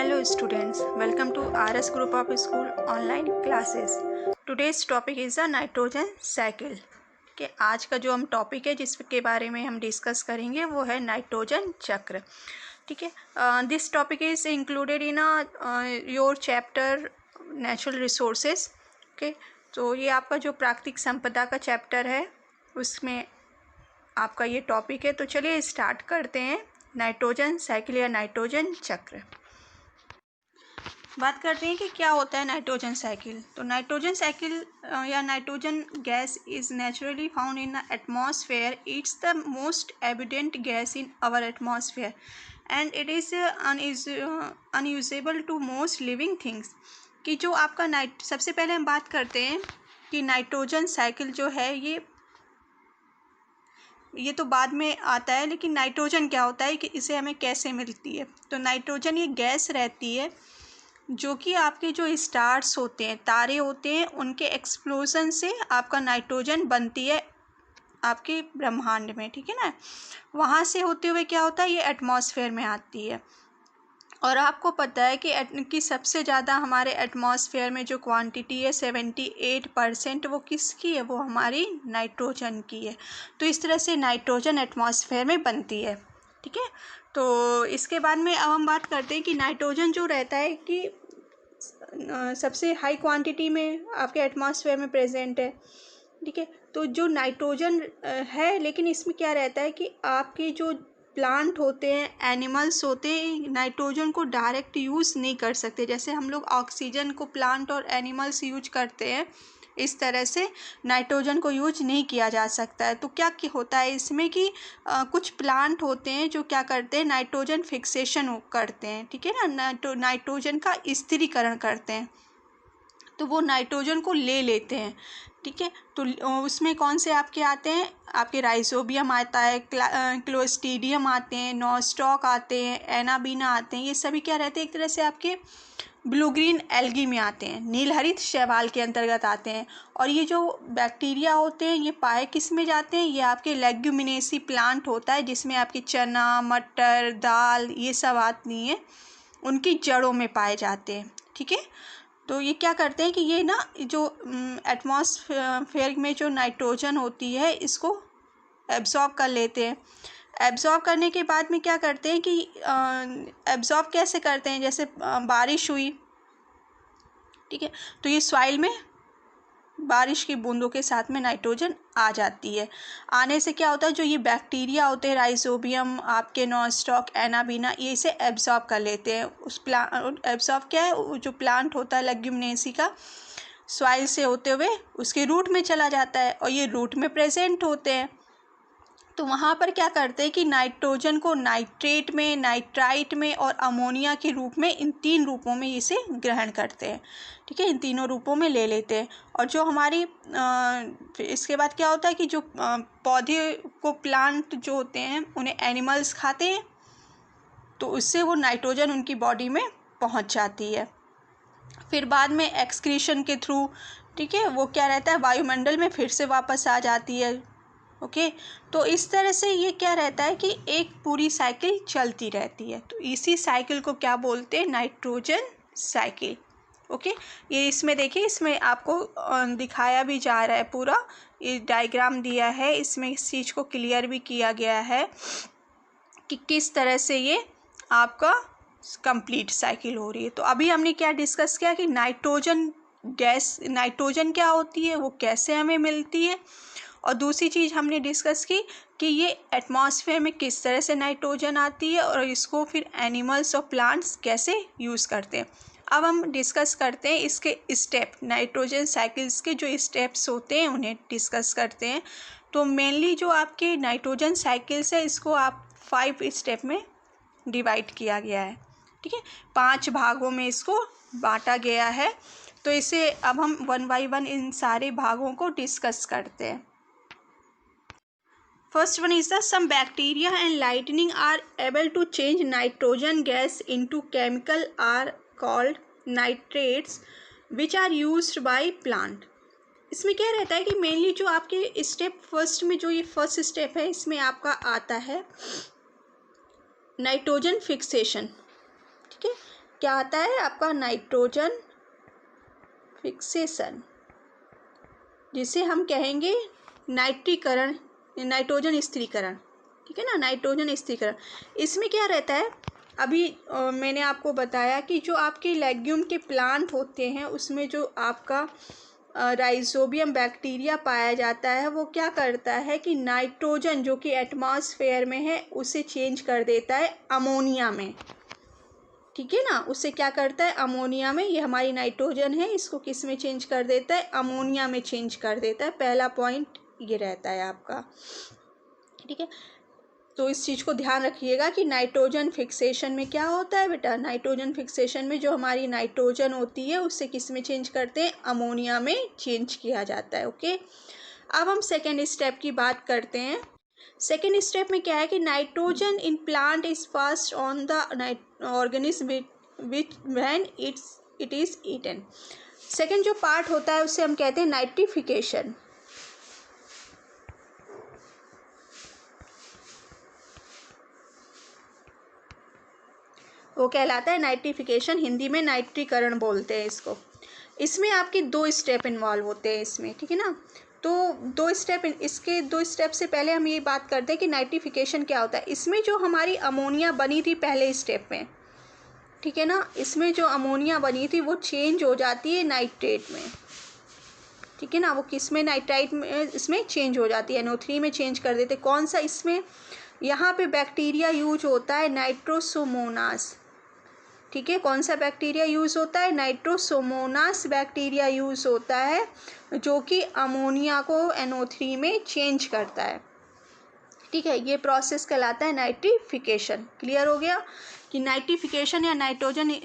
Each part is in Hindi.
Hello students, welcome to RS Group of School online classes. Today's topic is the nitrogen cycle. कि आज का जो हम टॉपिक है जिसके बारे में हम डिस्कस करेंगे वो है नाइट्रोजन चक्र. ठीक है. This topic is included in your chapter natural resources. Okay, तो ये आपका जो प्राकृतिक संपदा का चैप्टर है उसमें आपका ये टॉपिक है. तो चलिए स्टार्ट करते हैं. नाइट्रोजन साइकिल या नाइट्रोजन चक्र. बात करते हैं कि क्या होता है नाइट्रोजन साइकिल. तो नाइट्रोजन साइकिल या nitrogen gas is naturally found in the atmosphere. It's the most evident gas in our atmosphere and it is unusable to most living things. कि जो आपका सबसे पहले हम बात करते हैं कि नाइट्रोजन साइकिल जो है ये तो बाद में आता है, लेकिन नाइट्रोजन क्या होता है कि इसे हमें कैसे मिलती है. तो नाइट्रोजन ये गैस रहती है जो कि आपके जो स्टार्स होते हैं, तारे होते हैं, उनके एक्सप्लोजन से आपका नाइट्रोजन बनती है आपके ब्रह्मांड में. ठीक है ना. वहाँ से होते हुए क्या होता है, ये एटमॉस्फेयर में आती है. और आपको पता है कि सबसे ज़्यादा हमारे एटमॉस्फेयर में जो क्वांटिटी है 78% वो किसकी है, वो हमारी नाइट्रोजन की है. तो इस तरह से नाइट्रोजन एटमॉस्फेयर में बनती है. ठीक है. तो इसके बाद में अब हम बात करते हैं कि नाइट्रोजन जो रहता है कि सबसे हाई क्वांटिटी में आपके एटमॉस्फेयर में प्रेजेंट है. ठीक है. तो जो नाइट्रोजन है, लेकिन इसमें क्या रहता है कि आपके जो प्लांट होते हैं, एनिमल्स होते हैं, नाइट्रोजन को डायरेक्ट यूज़ नहीं कर सकते. जैसे हम लोग ऑक्सीजन को प्लांट और एनिमल्स यूज करते हैं, इस तरह से नाइट्रोजन को यूज नहीं किया जा सकता है. तो क्या होता है इसमें कि कुछ प्लांट होते हैं जो क्या करते हैं, नाइट्रोजन फिक्सेशन करते हैं. ठीक है ना. नाइट्रोजन का स्थिरीकरण करते हैं, तो वो नाइट्रोजन को ले लेते हैं. ठीक है. तो उसमें कौन से आपके आते हैं, आपके राइजोबियम आता है, क्लोस्ट्रीडियम आते हैं, नॉस्टॉक आते हैं, एनाबीना आते हैं. ये सभी क्या रहते हैं, एक तरह से आपके ब्लू ग्रीन एल्गी में आते हैं, नीलहरित शैवाल के अंतर्गत आते हैं. और ये जो बैक्टीरिया होते हैं ये पाए किस में जाते हैं, ये आपके लेग्यूमिनेसी प्लांट होता है जिसमें आपके चना, मटर, दाल ये सब आती हैं, उनकी जड़ों में पाए जाते हैं. ठीक है. तो ये क्या करते हैं कि ये ना जो एटमॉस्फेयर में जो नाइट्रोजन होती है इसको एब्जॉर्ब कर लेते हैं. एब्जॉर्ब करने के बाद में क्या करते हैं कि एब्जॉर्ब कैसे करते हैं, जैसे बारिश हुई. ठीक है. तो ये सॉइल में बारिश की बूंदों के साथ में नाइट्रोजन आ जाती है. आने से क्या होता है, जो ये बैक्टीरिया होते हैं, राइजोबियम, आपके नॉस्टॉक, एनाबीना, ये इसे एब्जॉर्ब कर लेते हैं. एब्जॉर्ब क्या है, जो प्लांट होता है लेग्यूमिनेसी का, सॉइल से होते हुए उसके रूट में चला जाता है और ये रूट में प्रेजेंट होते हैं. तो वहाँ पर क्या करते हैं कि नाइट्रोजन को नाइट्रेट में, नाइट्राइट में और अमोनिया के रूप में, इन 3 रूपों में इसे ग्रहण करते हैं. ठीक है. इन तीनों रूपों में ले लेते हैं. और जो हमारी इसके बाद क्या होता है कि जो पौधे को, प्लांट जो होते हैं उन्हें एनिमल्स खाते हैं, तो उससे वो नाइट्रोजन उनकी बॉडी में पहुँच जाती है. फिर बाद में एक्सक्रीशन के थ्रू, ठीक है, वो क्या रहता है, वायुमंडल में फिर से वापस आ जाती है. ओके. तो इस तरह से ये क्या रहता है कि एक पूरी साइकिल चलती रहती है. तो इसी साइकिल को क्या बोलते हैं, नाइट्रोजन साइकिल. ओके. ये इसमें देखिए, इसमें आपको दिखाया भी जा रहा है, पूरा ये डायग्राम दिया है, इसमें इस चीज़ को क्लियर भी किया गया है कि किस तरह से ये आपका कंप्लीट साइकिल हो रही है. तो अभी हमने क्या डिस्कस किया कि नाइट्रोजन गैस, नाइट्रोजन क्या होती है, वो कैसे हमें मिलती है. और दूसरी चीज़ हमने डिस्कस की कि ये एटमॉस्फेयर में किस तरह से नाइट्रोजन आती है और इसको फिर एनिमल्स और प्लांट्स कैसे यूज़ करते हैं. अब हम डिस्कस करते हैं इसके स्टेप, नाइट्रोजन साइकिल्स के जो स्टेप्स होते हैं उन्हें डिस्कस करते हैं. तो मेनली जो आपके नाइट्रोजन साइकिल्स है, इसको आप 5 स्टेप में डिवाइड किया गया है. ठीक है. 5 भागों में इसको बांटा गया है. तो इसे अब हम 1 बाय 1 इन सारे भागों को डिस्कस करते हैं. First one is that some bacteria and lightning are able to change nitrogen gas into chemical are called nitrates which are used by plant. इसमें क्या रहता है कि मेनली जो आपके स्टेप फर्स्ट में, जो ये फर्स्ट स्टेप है, इसमें आपका आता है नाइट्रोजन फिक्सेशन. ठीक है. क्या आता है आपका नाइट्रोजन फिक्सेशन, जिसे हम कहेंगे नाइट्रीकरण, नाइट्रोजन स्थिरीकरण। ठीक है ना, नाइट्रोजन स्थिरीकरण। इसमें क्या रहता है, अभी मैंने आपको बताया कि जो आपके लेग्यूम के प्लांट होते हैं उसमें जो आपका राइजोबियम बैक्टीरिया पाया जाता है, वो क्या करता है कि नाइट्रोजन जो कि एटमॉस्फेयर में है उसे चेंज कर देता है अमोनिया में। ठीक है ना, उससे क्या करता है अमोनिया में, ये हमारी नाइट्रोजन है, इसको किस में चेंज कर देता है, अमोनिया में चेंज कर देता है। पहला पॉइंट ये रहता है आपका। ठीक है, तो इस चीज़ को ध्यान रखिएगा कि नाइट्रोजन फिक्सेशन में क्या होता है बेटा, नाइट्रोजन फिक्सेशन में जो हमारी नाइट्रोजन होती है उससे किस में चेंज करते हैं, अमोनिया में चेंज किया जाता है। ओके, अब हम सेकेंड स्टेप की बात करते हैं। सेकेंड स्टेप में क्या है कि nitrogen in plant is passed on the organism which when it is eaten. Second जो पार्ट होता है उसे हम कहते हैं नाइट्रिफिकेशन। वो कहलाता है नाइट्रिफिकेशन, हिंदी में नाइट्रीकरण बोलते हैं इसको। इसमें आपके 2 स्टेप इन्वॉल्व होते हैं इसमें। ठीक है ना, तो 2 स्टेप, इसके 2 स्टेप से पहले हम ये बात करते हैं कि नाइट्रिफिकेशन क्या होता है। इसमें जो हमारी अमोनिया बनी थी पहले स्टेप में, ठीक है ना, इसमें जो अमोनिया बनी थी वो चेंज हो जाती है नाइट्रेट में। ठीक है ना, वो किस में, नाइट्राइट में, इसमें चेंज हो जाती है, NO3 में चेंज कर देते। कौन सा, इसमें यहाँ पे बैक्टीरिया यूज होता है नाइट्रोसोमोनास। ठीक है, कौन सा बैक्टीरिया यूज़ होता है, नाइट्रोसोमोनास बैक्टीरिया यूज़ होता है, जो कि अमोनिया को NO3 में चेंज करता है। ठीक है, ये प्रोसेस कहलाता है नाइट्रिफिकेशन। क्लियर हो गया कि नाइट्रिफिकेशन या नाइट्रोजन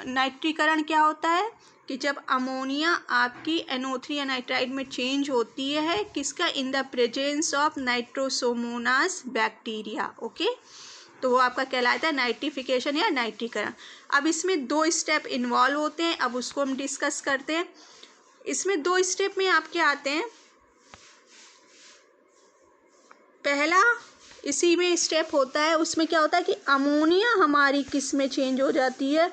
नाइट्रीकरण क्या होता है, कि जब अमोनिया आपकी NO3 या नाइट्राइट में चेंज होती है, किसका, in the presence of Nitrosomonas bacteria. Okay, तो वो आपका कहलाता है नाइट्रिफिकेशन या नाइट्रीकरण। अब इसमें 2 स्टेप इन्वॉल्व होते हैं, अब उसको हम डिस्कस करते हैं। इसमें 2 स्टेप में आपके आते हैं, पहला इसी में स्टेप होता है, उसमें क्या होता है कि अमोनिया हमारी किस में चेंज हो जाती है,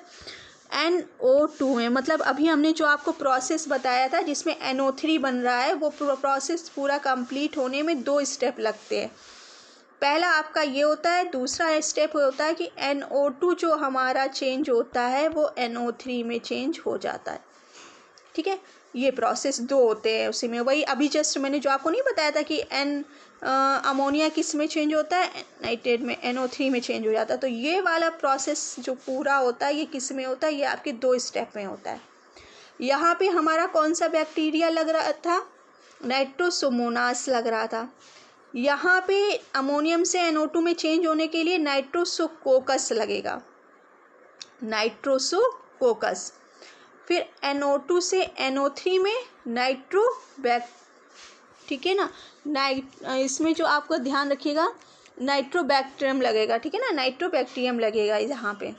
NO2 में। मतलब अभी हमने जो आपको प्रोसेस बताया था जिसमें NO3 बन रहा है, वो प्रोसेस पूरा कंप्लीट होने में 2 स्टेप लगते हैं। पहला आपका ये होता है, दूसरा स्टेप होता है कि NO2 जो हमारा चेंज होता है वो NO3 में चेंज हो जाता है। ठीक है, ये प्रोसेस 2 होते हैं उसी में। वही अभी जस्ट मैंने जो आपको नहीं बताया था कि अमोनिया किस में चेंज होता है, नाइट्रेट में, NO3 में चेंज हो जाता है। तो ये वाला प्रोसेस जो पूरा होता है ये किस में होता है, ये आपके 2 स्टेप में होता है। यहाँ पे हमारा कौन सा बैक्टीरिया लग रहा था, नाइट्रोसोमोनास लग रहा था। यहाँ पे अमोनियम से NO2 में चेंज होने के लिए नाइट्रोसोकोकस लगेगा, नाइट्रोसोकोकस। फिर NO2 से NO3 में नाइट्रोबैक। ठीक है ना, इसमें जो आपको ध्यान रखिएगा नाइट्रोबैक्टीरियम लगेगा। ठीक है ना, नाइट्रोबैक्टीरियम लगेगा यहाँ पे,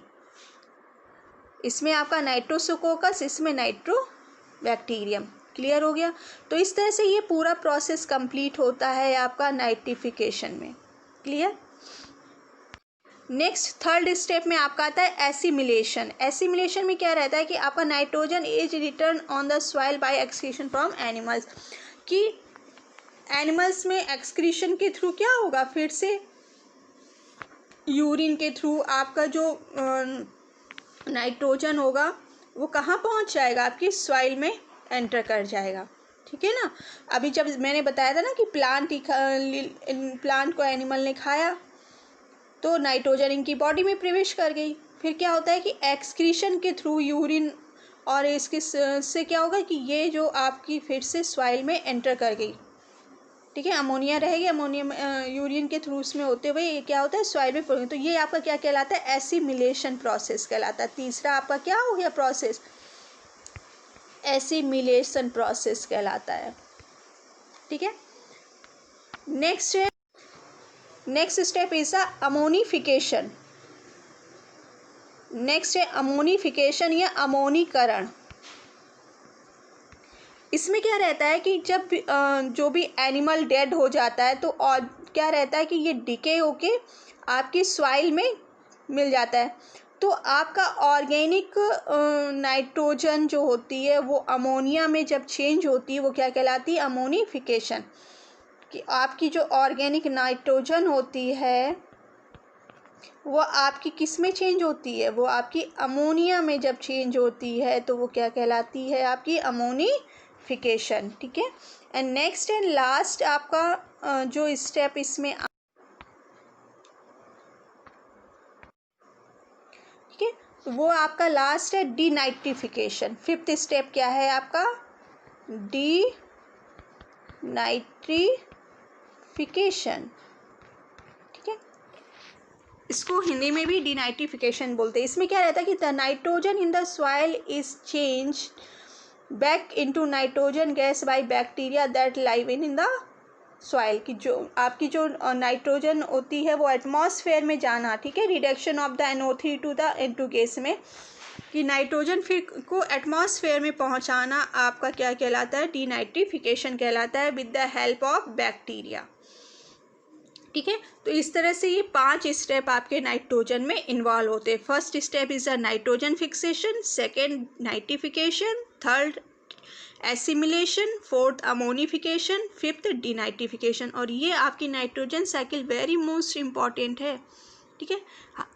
इसमें आपका नाइट्रोसोकोकस, इसमें नाइट्रोबैक्टीरियम। क्लियर हो गया, तो इस तरह से ये पूरा प्रोसेस कंप्लीट होता है आपका नाइट्रिफिकेशन में। क्लियर। नेक्स्ट थर्ड स्टेप में आपका आता है एसिमिलेशन। एसिमिलेशन में क्या रहता है कि आपका nitrogen is return on the soil by excretion from animals, कि एनिमल्स में एक्सक्रीशन के थ्रू क्या होगा, फिर से यूरिन के थ्रू आपका जो नाइट्रोजन होगा वो कहाँ पहुँच जाएगा, आपकी सॉइल में एंटर कर जाएगा। ठीक है ना, अभी जब मैंने बताया था ना कि प्लांट को एनिमल ने खाया तो नाइट्रोजन इनकी बॉडी में प्रवेश कर गई। फिर क्या होता है कि एक्सक्रीशन के थ्रू यूरिन और इसके से क्या होगा कि ये जो आपकी फिर से सॉइल में एंटर कर गई। ठीक है, अमोनिया रहेगी, अमोनियम यूरिन के थ्रू उसमें होते हुए ये क्या होता है सॉइल में पहुंच। तो ये आपका क्या कहलाता है, एसिमिलेशन प्रोसेस कहलाता है। तीसरा आपका क्या हो गया प्रोसेस, एसिमिलेशन प्रोसेस कहलाता है। ठीक है, next step is ammonification. Next है अमोनिफिकेशन या अमोनीकरण। इसमें क्या रहता है कि जब जो भी एनिमल डेड हो जाता है तो और क्या रहता है कि ये डिके होके आपकी सॉइल में मिल जाता है। तो आपका ऑर्गेनिक नाइट्रोजन जो होती है वो अमोनिया में जब चेंज होती है वो क्या कहलाती है, अमोनिफिकेशन। कि आपकी जो ऑर्गेनिक नाइट्रोजन होती है वो आपकी किस में चेंज होती है, वो आपकी अमोनिया में जब चेंज होती है तो वो क्या कहलाती है, आपकी अमोनिफिकेशन। ठीक है। एंड नेक्स्ट एंड लास्ट आपका जो स्टेप इसमें, ठीक है, वो आपका लास्ट है डीनाइट्रिफिकेशन। फिफ्थ स्टेप क्या है आपका, डीनाइट्रिफिकेशन। ठीक है, इसको हिंदी में भी डीनाइट्रिफिकेशन बोलते हैं। इसमें क्या रहता है कि the nitrogen in the soil is change back into nitrogen gas by bacteria that live in the soil. की जो आपकी जो नाइट्रोजन होती है वो एटमॉस्फेयर में जाना, ठीक है, reduction of the NO3 to the N2 gas में, कि नाइट्रोजन फिर को एटमॉस्फेयर में पहुंचाना आपका क्या कहलाता है, डीनाइट्रिफिकेशन कहलाता है, with the help of bacteria. ठीक है, तो इस तरह से ये 5 स्टेप आपके नाइट्रोजन में इन्वॉल्व होते हैं। First step is the nitrogen fixation, second nitrification, third assimilation, fourth ammonification, fifth denitrification. और ये आपकी nitrogen cycle very most important है। ठीक है,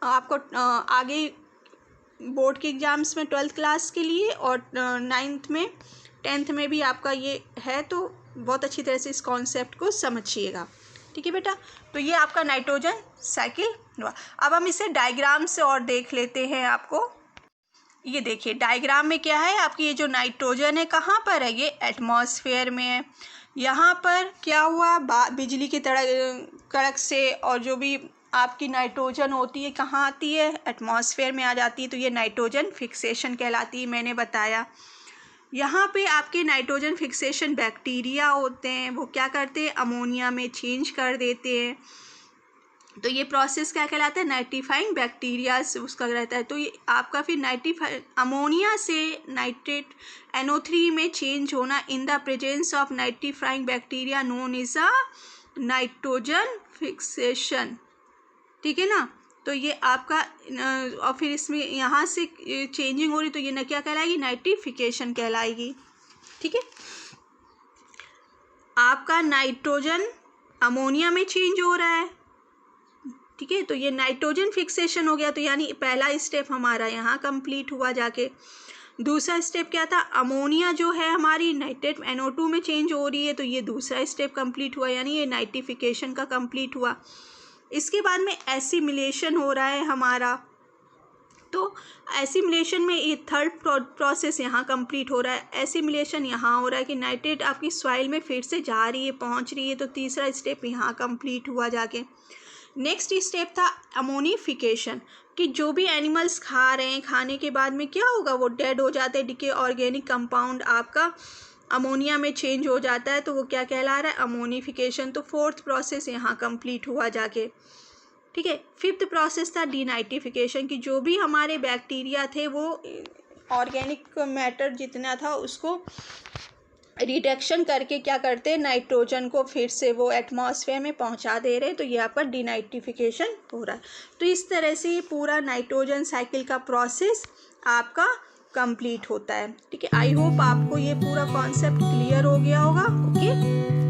आपको आगे बोर्ड के एग्ज़ाम्स में 12th क्लास के लिए और 9th में 10th में भी आपका ये है, तो बहुत अच्छी तरह से इस कॉन्सेप्ट को समझिएगा। ठीक है बेटा, तो ये आपका नाइट्रोजन साइकिल हुआ। अब हम इसे डायग्राम से और देख लेते हैं। आपको ये देखिए डायग्राम में क्या है, आपकी ये जो नाइट्रोजन है कहाँ पर है, ये एटमॉस्फेयर में है। यहाँ पर क्या हुआ, बिजली की कड़क से और जो भी आपकी नाइट्रोजन होती है कहाँ आती है, एटमॉस्फेयर में आ जाती है, तो ये नाइट्रोजन फिक्सेशन कहलाती है, मैंने बताया। यहाँ पे आपके नाइट्रोजन फिक्सेशन बैक्टीरिया होते हैं, वो क्या करते हैं, अमोनिया में चेंज कर देते हैं, तो ये प्रोसेस क्या कहलाता है, नाइट्रीफाइंग बैक्टीरिया से उसका रहता है। तो ये आपका फिर अमोनिया से नाइट्रेट NO3 में चेंज होना in the presence of nitrifying bacteria known is a nitrogen fixation. ठीक है ना, तो ये आपका और फिर इसमें यहाँ से चेंजिंग हो रही तो ये ना क्या कहलाएगी, नाइट्रिफिकेशन कहलाएगी। ठीक है, आपका नाइट्रोजन अमोनिया में चेंज हो रहा है। ठीक है, तो ये नाइट्रोजन फिक्सेशन हो गया, तो यानी पहला स्टेप हमारा यहाँ कंप्लीट हुआ जाके। दूसरा स्टेप क्या था, अमोनिया जो है हमारी नाइट्रेट NO2 में चेंज हो रही है, तो ये दूसरा स्टेप कंप्लीट हुआ, यानी ये नाइट्रिफिकेशन का कंप्लीट हुआ। इसके बाद में एसिमिलेशन हो रहा है हमारा, तो एसिमिलेशन में ये थर्ड प्रोसेस यहाँ कंप्लीट हो रहा है। एसिमिलेशन यहाँ हो रहा है कि नाइट्रेट आपकी सॉइल में फिर से जा रही है, पहुँच रही है, तो तीसरा स्टेप यहाँ कंप्लीट हुआ जाके। नेक्स्ट स्टेप था अमोनिफिकेशन, कि जो भी एनिमल्स खा रहे हैं, खाने के बाद में क्या होगा, वो डेड हो जाते हैं, डिके ऑर्गेनिक कंपाउंड आपका अमोनिया में चेंज हो जाता है, तो वो क्या कहला रहा है, अमोनिफिकेशन। तो फोर्थ प्रोसेस यहाँ कंप्लीट हुआ जाके। ठीक है, फिफ्थ प्रोसेस था डीनाइट्रिफिकेशन, कि जो भी हमारे बैक्टीरिया थे वो ऑर्गेनिक मैटर जितना था उसको रिडक्शन करके क्या करते हैं, नाइट्रोजन को फिर से वो एटमॉस्फेयर में पहुंचा दे रहे हैं, तो ये आपका डीनाइट्रिफिकेशन हो रहा है। तो इस तरह से ये पूरा नाइट्रोजन साइकिल का प्रोसेस आपका कंप्लीट होता है। ठीक है, आई होप आपको ये पूरा कॉन्सेप्ट क्लियर हो गया होगा। ओके।